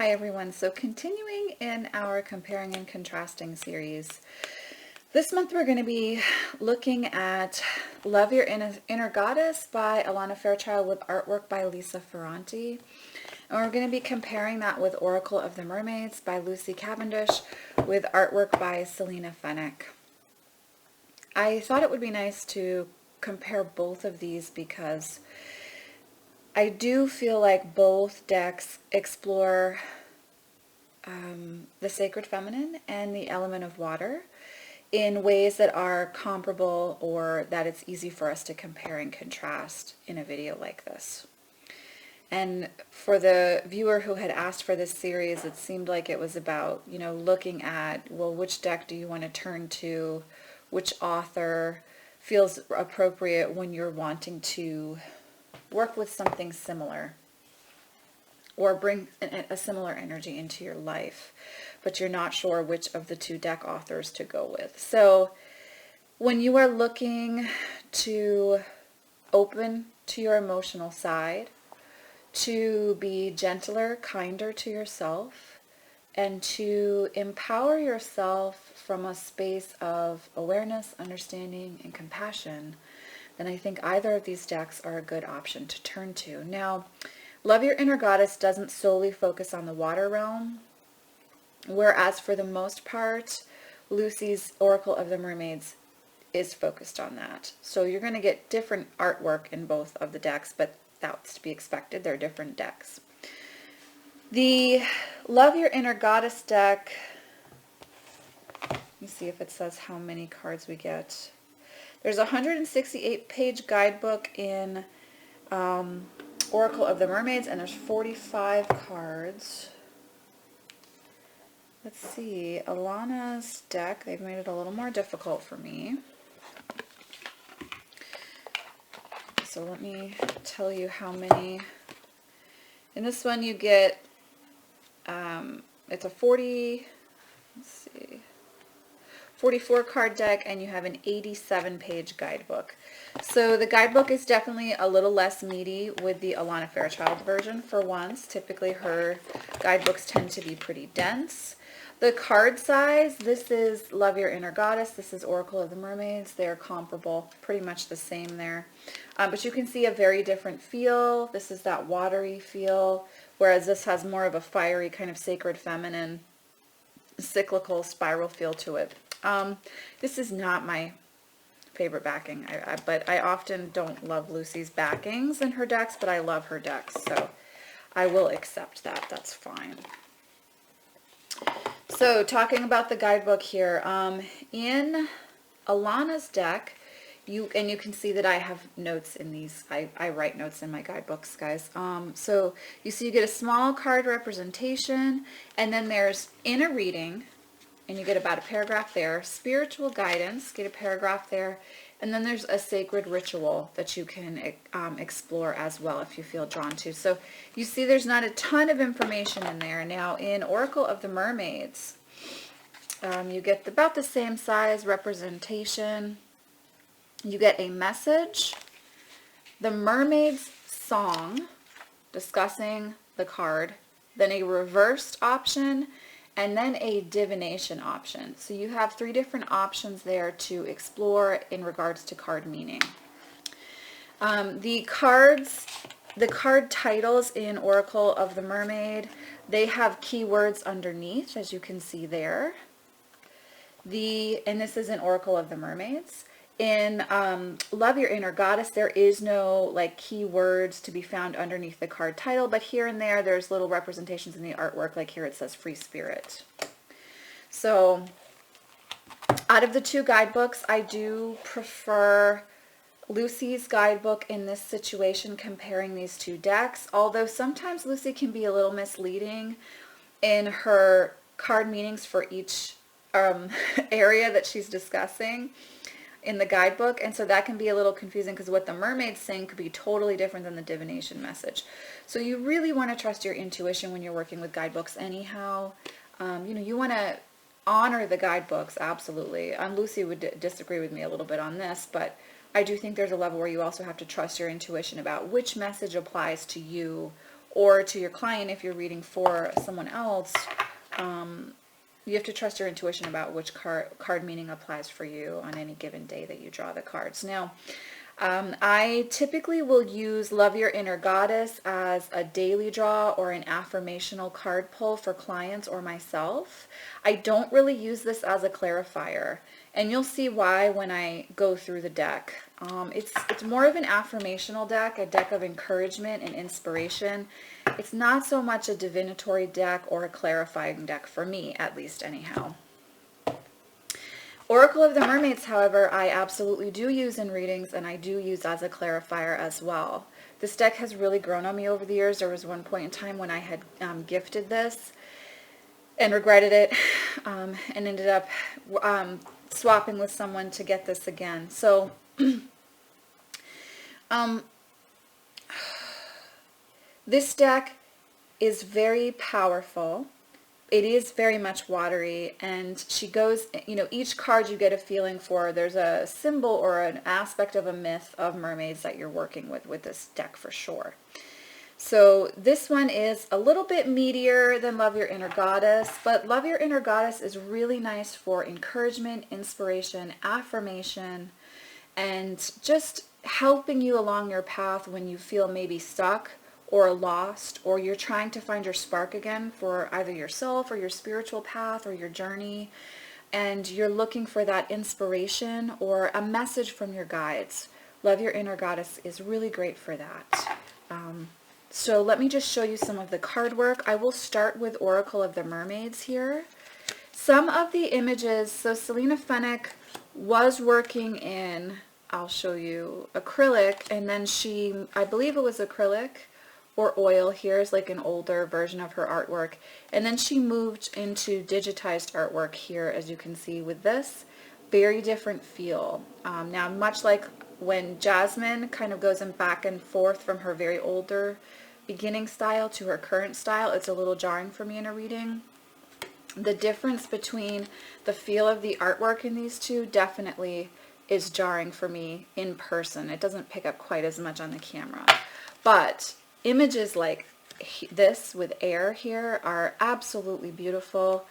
Hi everyone, so continuing in our comparing and contrasting series, this month we're going to be looking at Love Your Inner Goddess by Alana Fairchild with artwork by Lisa Ferranti. And we're going to be comparing that with Oracle of the Mermaids by Lucy Cavendish with artwork by Selena Fennick. I thought it would be nice to compare both of these because I do feel like both decks explore the sacred feminine and the element of water in ways that are comparable or that it's easy for us to compare and contrast in a video like this. And for the viewer who had asked for this series, it seemed like it was about, looking at, well, which deck do you want to turn to, which author feels appropriate when you're wanting to work with something similar or bring a similar energy into your life, but you're not sure which of the two deck authors to go with. So when you are looking to open to your emotional side, to be gentler, kinder to yourself, and to empower yourself from a space of awareness, understanding, and compassion, then I think either of these decks are a good option to turn to. Now, Love Your Inner Goddess doesn't solely focus on the water realm, whereas for the most part, Lucy's Oracle of the Mermaids is focused on that. So you're going to get different artwork in both of the decks, but that's to be expected. They're different decks. The Love Your Inner Goddess deck, let me see if it says how many cards we get. There's a 168-page guidebook in Oracle of the Mermaids, and there's 45 cards. Let's see, Alana's deck, they've made it a little more difficult for me. So let me tell you how many. In this one you get, it's a 44 card deck, and you have an 87-page guidebook. So the guidebook is definitely a little less meaty with the Alana Fairchild version for once. Typically her guidebooks tend to be pretty dense. The card size, this is Love Your Inner Goddess, this is Oracle of the Mermaids. They're comparable, pretty much the same there. But you can see a very different feel. This is that watery feel, whereas this has more of a fiery kind of sacred feminine cyclical spiral feel to it. This is not my favorite backing, but I often don't love Lucy's backings in her decks, but I love her decks, so I will accept that. That's fine. So talking about the guidebook here, in Alana's deck, you can see that I have notes in these. I write notes in my guidebooks, guys. So you see you get a small card representation, and then there's inner reading, and you get about a paragraph there. Spiritual guidance, get a paragraph there. And then there's a sacred ritual that you can explore as well if you feel drawn to. So you see there's not a ton of information in there. Now in Oracle of the Mermaids, you get about the same size representation. You get a message, the Mermaid's song discussing the card, then a reversed option, and then a divination option. So you have 3 different options there to explore in regards to card meaning. The card titles in Oracle of the Mermaid, they have keywords underneath, as you can see there. And this is in Oracle of the Mermaids. In Love Your Inner Goddess, there is no like keywords to be found underneath the card title, but here and there there's little representations in the artwork, like here it says Free Spirit. So out of the 2 guidebooks, I do prefer Lucy's guidebook in this situation, comparing these 2 decks, although sometimes Lucy can be a little misleading in her card meanings for each area that she's discussing in the guidebook, and so that can be a little confusing because what the mermaid's saying could be totally different than the divination message. So you really want to trust your intuition when you're working with guidebooks anyhow. You want to honor the guidebooks, absolutely. Lucy would disagree with me a little bit on this, but I do think there's a level where you also have to trust your intuition about which message applies to you or to your client if you're reading for someone else, you have to trust your intuition about which card meaning applies for you on any given day that you draw the cards. Now, I typically will use Love Your Inner Goddess as a daily draw or an affirmational card pull for clients or myself. I don't really use this as a clarifier, and you'll see why when I go through the deck. It's more of an affirmational deck, a deck of encouragement and inspiration. It's not so much a divinatory deck or a clarifying deck for me, at least anyhow. Oracle of the Mermaids, however, I absolutely do use in readings, and I do use as a clarifier as well. This deck has really grown on me over the years. There was one point in time when I had gifted this and regretted it, and ended up swapping with someone to get this again. So this deck is very powerful. It is very much watery, and she goes, each card you get a feeling for. There's a symbol or an aspect of a myth of mermaids that you're working with this deck for sure. So this one is a little bit meatier than Love Your Inner Goddess, but Love Your Inner Goddess is really nice for encouragement, inspiration, affirmation, and just helping you along your path when you feel maybe stuck or lost, or you're trying to find your spark again for either yourself or your spiritual path or your journey, and you're looking for that inspiration or a message from your guides. Love Your Inner Goddess is really great for that. So let me just show you some of the card work. I will start with Oracle of the Mermaids here. Some of the images, so Selena Fenwick was working in, I'll show you, acrylic, and then she, I believe it was acrylic or oil. Here's like an older version of her artwork, and then she moved into digitized artwork here, as you can see with this. Very different feel. Now, much like when Jasmine kind of goes back and forth from her very older beginning style to her current style, it's a little jarring for me in a reading. The difference between the feel of the artwork in these two definitely is jarring for me in person. It doesn't pick up quite as much on the camera. But images like this with air here are absolutely beautiful.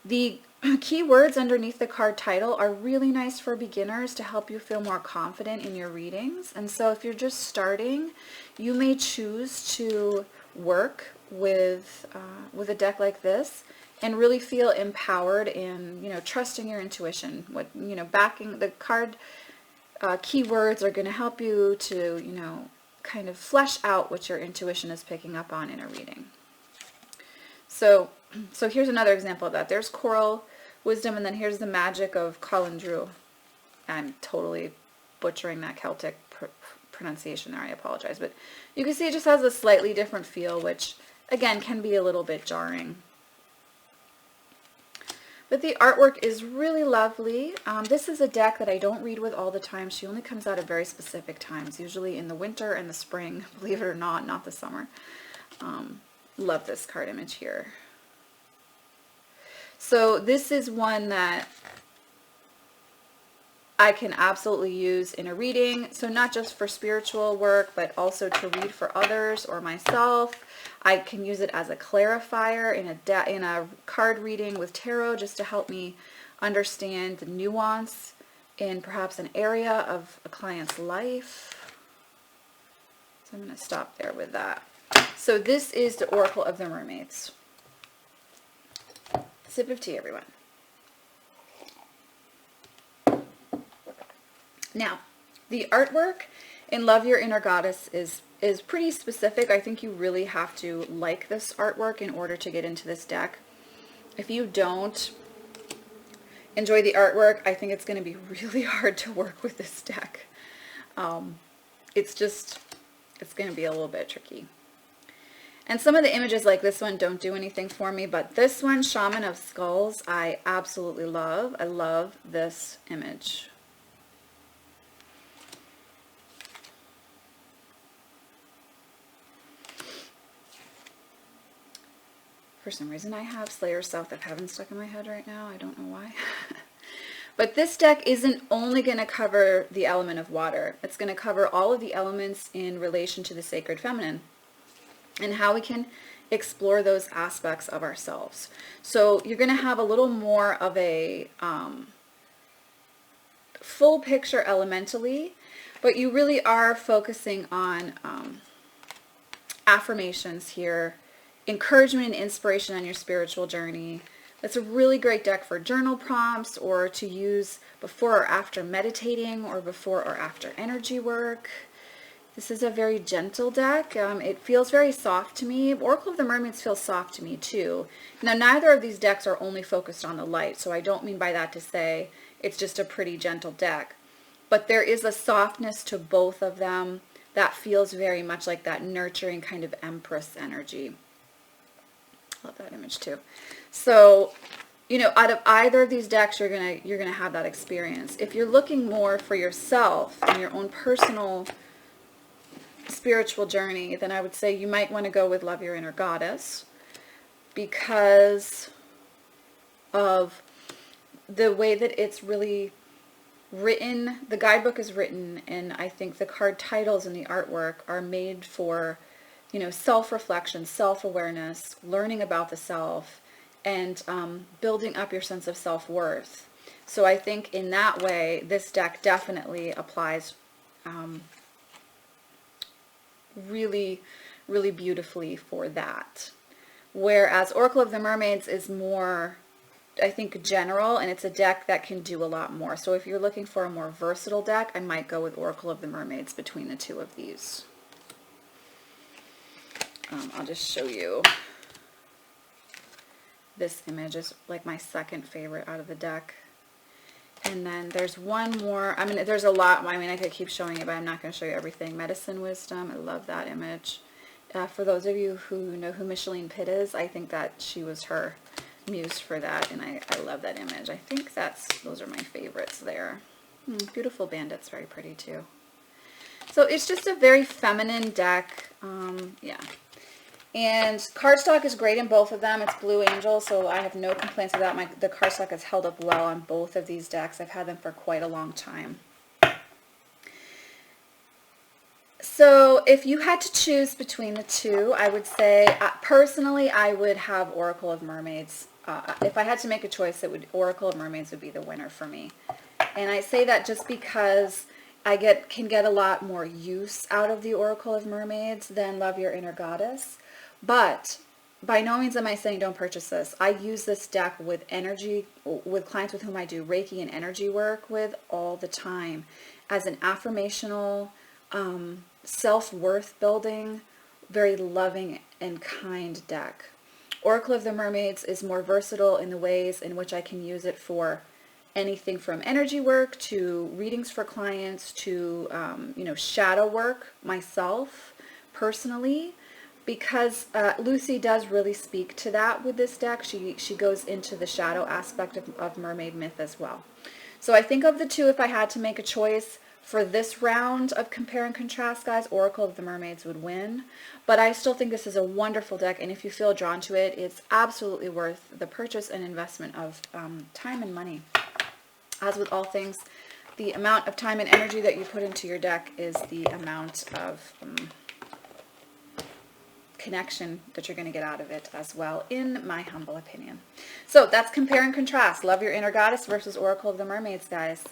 The keywords underneath the card title are really nice for beginners to help you feel more confident in your readings. And so if you're just starting, you may choose to work with a deck like this and really feel empowered in, trusting your intuition. Backing the card keywords are going to help you to, kind of flesh out what your intuition is picking up on in a reading. So here's another example of that. There's Coral Wisdom, and then here's the Magic of Colin Drew. I'm totally butchering that Celtic pronunciation there. I apologize. But you can see it just has a slightly different feel, which, again, can be a little bit jarring. But the artwork is really lovely. This is a deck that I don't read with all the time. She only comes out at very specific times, usually in the winter and the spring, believe it or not the summer. Love this card image here. So this is one that I can absolutely use in a reading. So not just for spiritual work, but also to read for others or myself. I can use it as a clarifier in a card reading with tarot, just to help me understand the nuance in perhaps an area of a client's life. So I'm going to stop there with that. So this is the Oracle of the Mermaids. Sip of tea, everyone. Now, the artwork in Love Your Inner Goddess is pretty specific. I think you really have to like this artwork in order to get into this deck. If you don't enjoy the artwork, I think it's going to be really hard to work with this deck. It's going to be a little bit tricky. And some of the images like this one don't do anything for me, but this one, Shaman of Skulls, I absolutely love. I love this image. For some reason I have Slayer South of Heaven stuck in my head right now. I don't know why. But this deck isn't only going to cover the element of water. It's going to cover all of the elements in relation to the sacred feminine. and how we can explore those aspects of ourselves. So you're going to have a little more of a full picture elementally, but you really are focusing on affirmations here, encouragement and inspiration on your spiritual journey. That's a really great deck for journal prompts, or to use before or after meditating, or before or after energy work. This is a very gentle deck. It feels very soft to me. Oracle of the Mermaids feels soft to me too. Now, neither of these decks are only focused on the light, so I don't mean by that to say it's just a pretty gentle deck. But there is a softness to both of them that feels very much like that nurturing kind of Empress energy. Love that image too. So, you know, out of either of these decks, you're gonna have that experience. If you're looking more for yourself and your own personal spiritual journey, then I would say you might want to go with Love Your Inner Goddess, because of the way that it's really written. The guidebook is written, and I think the card titles and the artwork are made for, you know, self-reflection, self-awareness, learning about the self, and building up your sense of self-worth. So I think in that way, this deck definitely applies really, really beautifully for that. Whereas Oracle of the Mermaids is more, I think, general, and it's a deck that can do a lot more. So if you're looking for a more versatile deck, I might go with Oracle of the Mermaids between the two of these. I'll just show you. This image is like my second favorite out of the deck. And then there's one more. I mean, there's a lot. I mean, I could keep showing you, but I'm not going to show you everything. Medicine Wisdom. I love that image. For those of you who know who Micheline Pitt is, I think that she was her muse for that, and I love that image. I think those are my favorites there. Beautiful Bandits, very pretty too. So it's just a very feminine deck. Yeah. And cardstock is great in both of them. It's Blue Angel, so I have no complaints with that. The cardstock has held up well on both of these decks. I've had them for quite a long time. So if you had to choose between the two, I would say, personally, I would have Oracle of Mermaids. If I had to make a choice, Oracle of Mermaids would be the winner for me. And I say that just because I can get a lot more use out of the Oracle of Mermaids than Love Your Inner Goddess. But by no means am I saying don't purchase this. I use this deck with clients with whom I do Reiki and energy work with all the time as an affirmational, self-worth building, very loving and kind deck. Oracle of the Mermaids is more versatile in the ways in which I can use it for anything from energy work to readings for clients to, you know, shadow work myself personally. Because Lucy does really speak to that with this deck. She goes into the shadow aspect of mermaid myth as well. So I think of the two, if I had to make a choice for this round of compare and contrast, guys, Oracle of the Mermaids would win. But I still think this is a wonderful deck, and if you feel drawn to it, it's absolutely worth the purchase and investment of time and money. As with all things, the amount of time and energy that you put into your deck is the amount of connection that you're going to get out of it as well, in my humble opinion. So that's compare and contrast. Love Your Inner Goddess versus Oracle of the Mermaids, guys.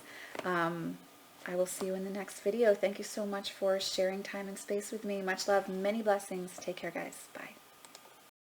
I will see you in the next video. Thank you so much for sharing time and space with me. Much love, many blessings. Take care, guys. Bye.